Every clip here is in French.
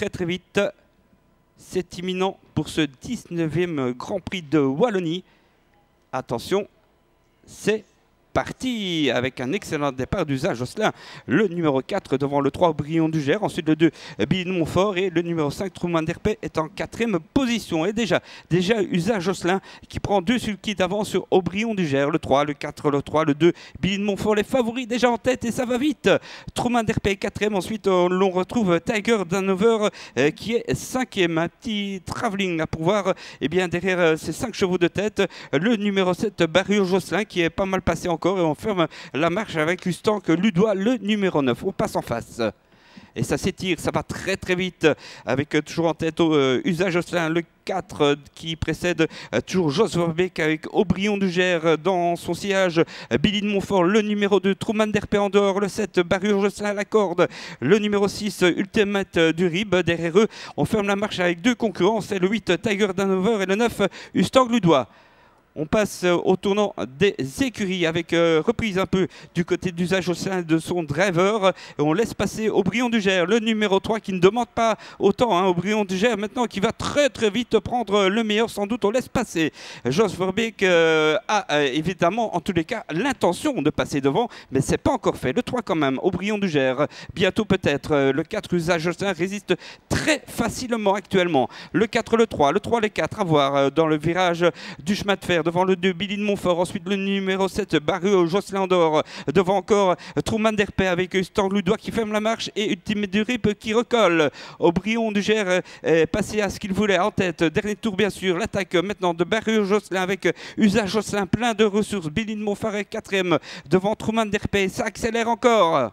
très vite. C'est imminent pour ce 19e Grand Prix de Wallonie. Attention, c'est parti avec un excellent départ d'Usa Josselin, le numéro 4 devant le 3 Aubryon du Gers, ensuite le 2 Billy de Montfort et le numéro 5 Truman Derpet est en 4e position. Et déjà Usa Josselin qui prend 2 sulky d'avance sur Aubryon du Gers, le 3, le 4, le 3, le 2 Billy de Montfort, les favoris déjà en tête et ça va vite. Truman Derpet est 4e, ensuite l'on retrouve Tiger Danover qui est 5e, un petit travelling là pour voir bien derrière ces 5 chevaux de tête, le numéro 7 Barrio Josselin qui est pas mal passé encore. Et on ferme la marche avec Ustank Ludois, le numéro 9. On passe en face. Et ça s'étire, ça va très très vite avec toujours en tête Usa Josselin, le 4 qui précède toujours Jos Verbeek avec Aubryon du Gers dans son sillage, Billy de Montfort, le numéro 2 Truman Derpet en dehors, le 7 Barrio Josselin à la corde, le numéro 6 Ultimate du Rib. Derrière eux, on ferme la marche avec 2 concurrents, c'est le 8 Tiger Danover et le 9 Ustank Ludois. On passe au tournant des écuries avec reprise un peu du côté d'Usa Josselin de son driver. Et on laisse passer Aubryon du Gers, le numéro 3 qui ne demande pas autant. Hein, Aubryon du Gers maintenant qui va très très vite prendre le meilleur sans doute. On laisse passer. Jos Verbeek a évidemment en tous les cas l'intention de passer devant. Mais ce n'est pas encore fait. Le 3 quand même, Aubryon du Gers. Bientôt peut-être. Le 4 Usa Josselin résiste très facilement actuellement. Le 4, le 3, le 4 à voir dans le virage du chemin de fer. Devant le 2, Billy de Montfort. Ensuite, le numéro 7, Barrio Josselin d'Or. Devant encore Truman Derpet avec Ustank Ludois qui ferme la marche et Ultimate du Rip qui recolle. Aubryon du Gers est passé à ce qu'il voulait en tête. Dernier tour, bien sûr. L'attaque maintenant de Barrio Josselin avec Usa Josselin plein de ressources. Billy de Montfort est 4e devant Truman Derpet. Ça accélère encore.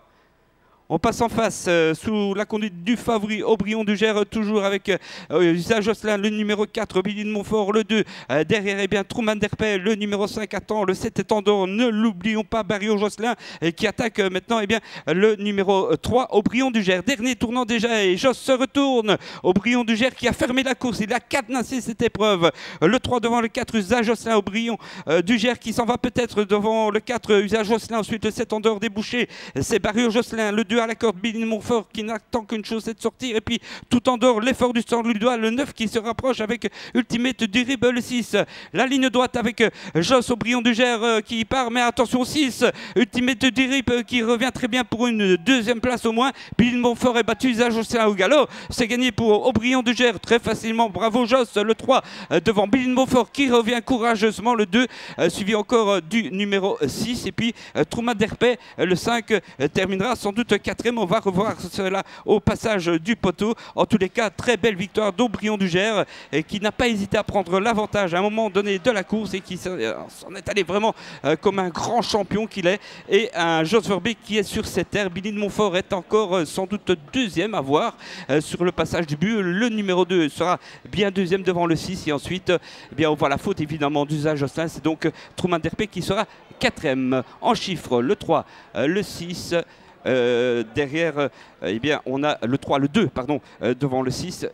On passe en face sous la conduite du favori Aubryon du Gers, toujours avec Usa Josselin, le numéro 4, Billy de Montfort, le 2. Derrière, eh bien, Truman Derpet, le numéro 5 attend, le 7 est en dehors, ne l'oublions pas, Barrio Josselin qui attaque maintenant eh bien, le numéro 3, Aubryon du Gers. Dernier tournant déjà et Jos se retourne. Aubryon du Gers qui a fermé la course, il a cadenassé cette épreuve. Le 3 devant le 4, Usa Josselin, Aubryon du Gers qui s'en va peut-être devant le 4, Usa Josselin, ensuite le 7 en dehors débouché. C'est Barrio Josselin, le 2 à la corde, Billy de Montfort qui n'attend qu'une chose, c'est de sortir. Et puis tout en dehors, l'effort du Ustank Ludois, le 9 qui se rapproche avec Ultimate du Rib, le 6. La ligne droite avec Jos Aubryon du Gers qui part, mais attention 6. Ultimate du Rib qui revient très bien pour une 2e place au moins. Billy de Montfort est battu, Usa Josselin au galop. C'est gagné pour Aubryon du Gers très facilement. Bravo Jos, le 3 devant Billy de Montfort qui revient courageusement. Le 2 suivi encore du numéro 6. Et puis Truman Derpet, le 5 terminera sans doute 4e. On va revoir cela au passage du poteau. En tous les cas, très belle victoire d'Aubryon du Gers qui n'a pas hésité à prendre l'avantage à un moment donné de la course et qui s'en est allé vraiment comme un grand champion qu'il est. Et un Jos Verbeek qui est sur cette terre. Billy de Montfort est encore sans doute 2e à voir sur le passage du but. Le numéro 2 sera bien 2e devant le 6 et ensuite eh bien, on voit la faute évidemment d'Usa Josselin. C'est donc Truman Derpet qui sera 4e. En chiffres, le 3, le 6. Derrière, eh bien, on a le 3, le 2, pardon, devant le 6.